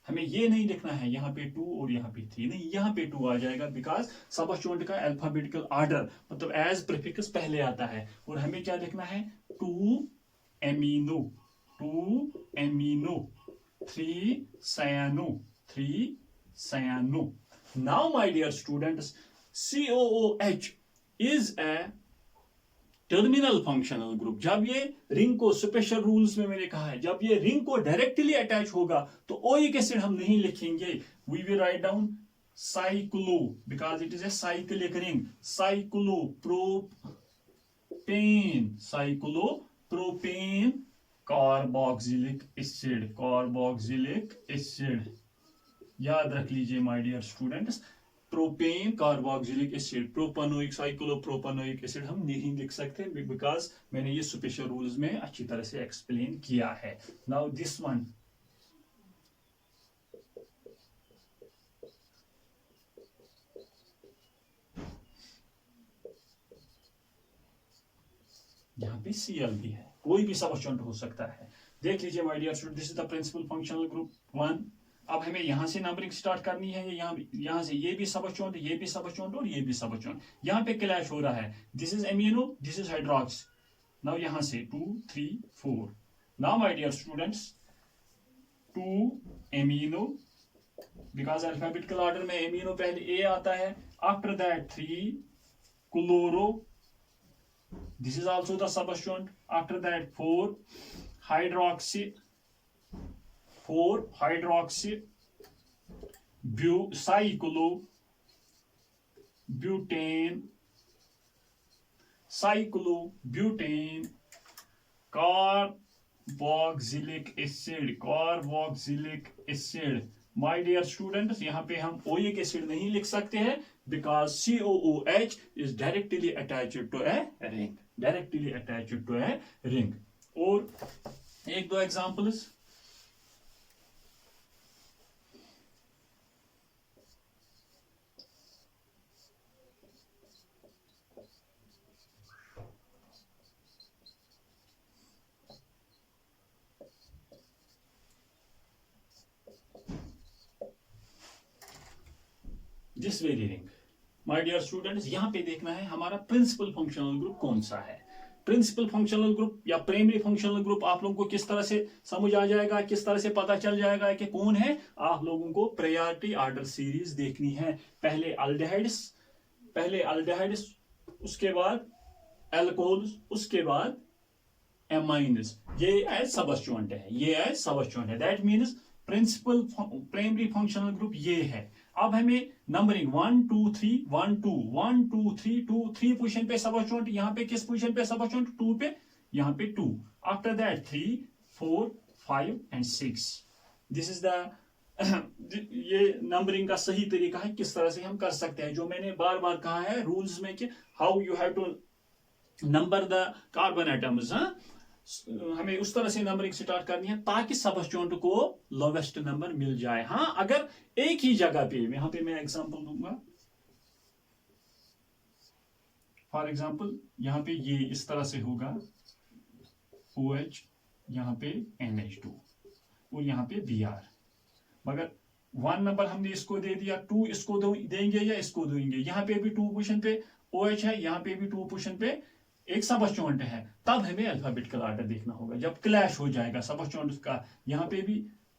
हमें ये नहीं लिखना है यहाँ पे 2 और यहाँ पे 3, नहीं, यहाँ पे 2 आ जाएगा, बिकॉज सबस्टिट्यूएंट का अल्फाबेटिकल ऑर्डर मतलब एज प्रीफिक्स पहले आता है। और हमें क्या लिखना है, 2 amino, 3 cyano. Now my dear students, COOH is a terminal functional group. जब ये रिंग को, स्पेशल रूल्स में मैंने कहा है, जब ये रिंग को डायरेक्टली अटैच होगा तो ओइक एसिड हम नहीं लिखेंगे, we will write down cyclo, because it is a cyclic ring. Cyclopropane carboxylic acid. याद रख लीजिए my dear students, propane carboxylic acid, propanoic, cyclopropanoic acid हम नहीं लिख सकते, बिकॉज मैंने ये स्पेशल रूल्स में अच्छी तरह से एक्सप्लेन किया है। नाउ दिस वन, यहाँ पे Cl भी है, कोई भी सबस्टिट्यूएंट हो सकता है। देख लीजिए my dear student, this is the principal functional group 1। अब हमें यहां से नंबरिंग स्टार्ट करनी है, यहां से ये भी सबस्टिट्यूएंट, ये भी सबस्टिट्यूएंट और ये भी सबस्टिट्यूएंट। यहां पे क्लैश हो रहा है, this is amino, this is hydrox. Now यहां से 2 3 4। Now my dear students 2 amino, because alphabetical order में एमिनो पहले ए आता है, after that 3 chloro, this is also the substituent, after that 4 hydroxy, 4 hydroxy cyclo butane, cyclo butane carboxylic acid, carboxylic acid. My dear students यहां पे हम oic acid नहीं लिख सकते हैं, because COOH is directly attached to a ring, directly attached to a ring. और एक दो examples, this very ring. My dear students यहां पे देखना है हमारा प्रिंसिपल फंक्शनल ग्रुप कौन सा है। प्रिंसिपल फंक्शनल ग्रुप या प्राइमरी फंक्शनल ग्रुप आप लोगों को किस तरह से समझ आ जाएगा, किस तरह से पता चल जाएगा कि कौन है। आप लोगों को प्रायोरिटी ऑर्डर सीरीज देखनी है। पहले अल्डिहाइड्स, उसके बाद एल्कोहल्स, उसके बाद एमाइन्स। ये एज सबस्टिट्यूएंट है, ये एज सबस्टिट्यूएंट है। That means principal primary functional group ये है। अब हमें नंबरिंग 1 2 3 1 2 1 2 3 2 3 पोजीशन पे सबस्टिट्यूएंट, यहां पे किस पोजीशन पे सबस्टिट्यूएंट, 2 पे, यहां पे 2। After that 3 4 5 and 6। This is the ये नंबरिंग का सही तरीका है, किस तरह से हम कर सकते हैं। जो मैंने बार बार कहा है रूल्स में कि how you have to number the carbon atoms. हमें उस तरह से नंबरिंग स्टार्ट करनी है ताकि सबस्टिट्यूएंट को लोवेस्ट नंबर मिल जाए। हाँ, अगर एक ही जगह पे, यहां पे मैं एग्जांपल दूंगा, फॉर एग्जांपल यहां पे ये इस तरह से होगा OH, यहां पे NH2 और यहां पे Br। मगर 1 नंबर हमने इसको दे दिया, 2 इसको देंगे या इसको देंगे। यहां पे भी 2 पोजीशन पे OH है, यहां पे भी 2 पोजीशन पे एक सबस्टिट्यूएंट है। तब हमें अल्फाबेटिकल ऑर्डर देखना होगा जब क्लैश हो जाएगा सबस्टिट्यूएंट का। यहां पे भी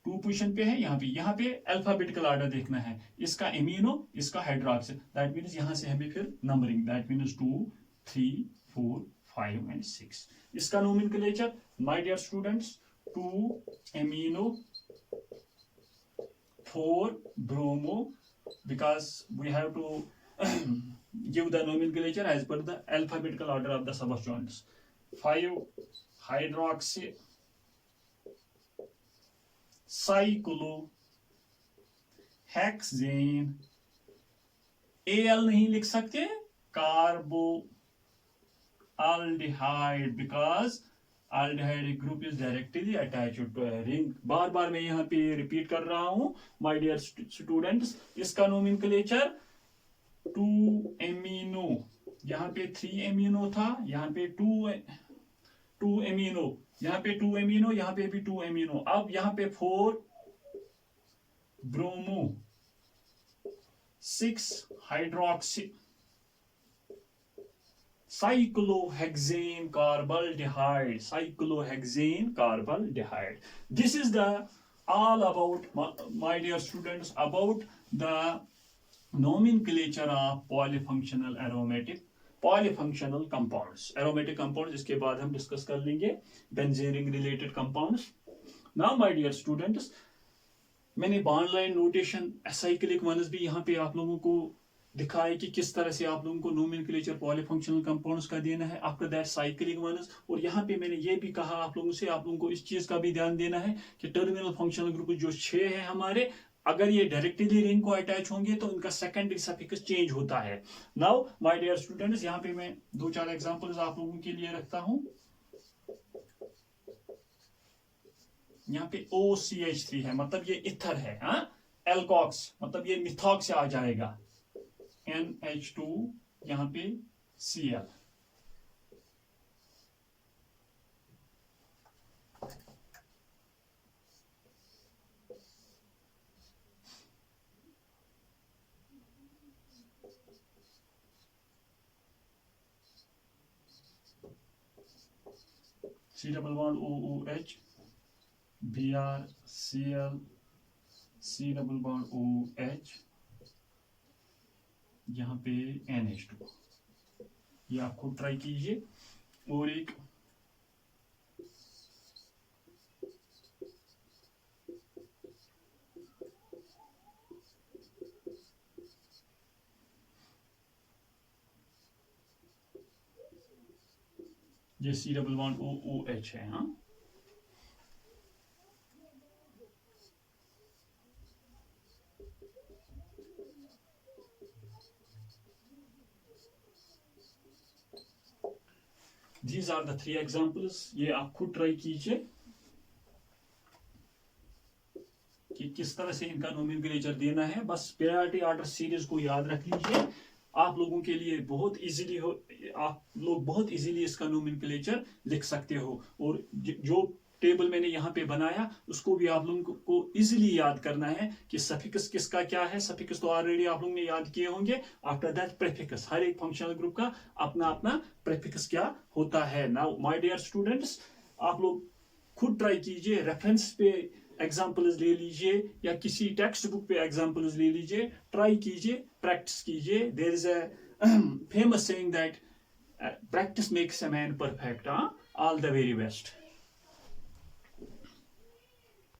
2 पोजीशन पे है, यहां पे अल्फाबेटिकल ऑर्डर देखना है, इसका एमिनो, इसका हाइड्रोक्सिल। दैट मींस यहां से हमें फिर नंबरिंग, दैट मींस 2 3 4 5 एंड 6। इसका nomenclature my dear students 2 amino 4 bromo, because we have to give the nomenclature as per the alphabetical order of the substituents. 5 hydroxy cyclohexane, Al नहीं लिख सकते, कार्बो aldehyde, because aldehyde group is directly attached to a ring। बार बार मैं यहाँ पे repeat कर रहा हूँ my dear students. इसका नोमेनक्लेचर 2 एमिनो, यहाँ पे 3 एमिनो था, यहाँ पे 2 एमिनो, यहाँ पे 2 एमिनो, यहाँ पे भी 2 एमिनो। अब यहाँ पे 4 bromo, 6 hydroxy cyclohexane carbonaldehyde, cyclohexane carbonaldehyde। This is the all about my dear students about the nomenclature of polyfunctional aromatic polyfunctional compounds। aromatic compounds इसके बाद हम डिस्कस कर लेंगे benzene ring related compounds. Now my dear students मैंने bond line notation acyclic ones भी यहाँ पे आप लोगों को दिखाए कि किस तरह से आप लोगों को नोमेनक्लेचर पॉलीफंक्शनल कंपाउंड्स का देना है। After that cyclic ones. और यहाँ पे मैंने ये भी कहा आप लोगों से, आप लोगों को इस चीज का भी ध्यान देना है कि टर्मिनल फंक्शनल ग्रुप जो 6 है हमारे, अगर ये डायरेक्टली रिंग को अटैच होंगे तो उनका सेकेंडरी सफिक्स चेंज होता है। नाउ माय डियर स्टूडेंट्स यहाँ पे मैं 2-4 एग्जांपल्स आप लोगों के लिए रखता हूं। यहाँ पे OCH3 है, मतलब ये इथर है। हाँ, एल्कॉक्स मतलब ये मिथॉक्स से आ जाएगा, NH2 यहाँ पे Cl। C double bond OOH, BrCl, C double bond OH, यहाँ पे NH2। ये आप खुद ट्राई कीजिए। और एक ये C डबल बॉन्ड OOH है। हाँ, These are the 3 examples। ये आप खुद ट्राई कीजिए कि किस तरह से इनका नोमेनक्लेचर देना है। बस प्रायोरिटी ऑर्डर सीरीज को याद रख लीजिए। आप लोगों के लिए बहुत इजीली हो, आप लोग बहुत इजीली इसका नोमेनक्लेचर लिख सकते हो। और जो टेबल मैंने यहाँ पे बनाया उसको भी आप लोगों को इजीली याद करना है कि सफिक्स किसका क्या है। सफिक्स तो ऑलरेडी आप लोगों ने याद किए होंगे। आफ्टर दैट प्रीफिक्स, हर एक फंक्शनल ग्रुप का अपना अपना प्रीफिक्स क्या होता है। नाउ माय डियर स्टूडेंट्स, आप लोग खुद ट्राई कीजिए, रेफरेंस पे एग्जाम्पल्स ले लीजिए या किसी टेक्स्ट बुक पे एग्जाम्पल्स ले लीजिए, ट्राई कीजिए, प्रैक्टिस कीजिए। There is a famous saying that practice makes a man perfect. All the very best.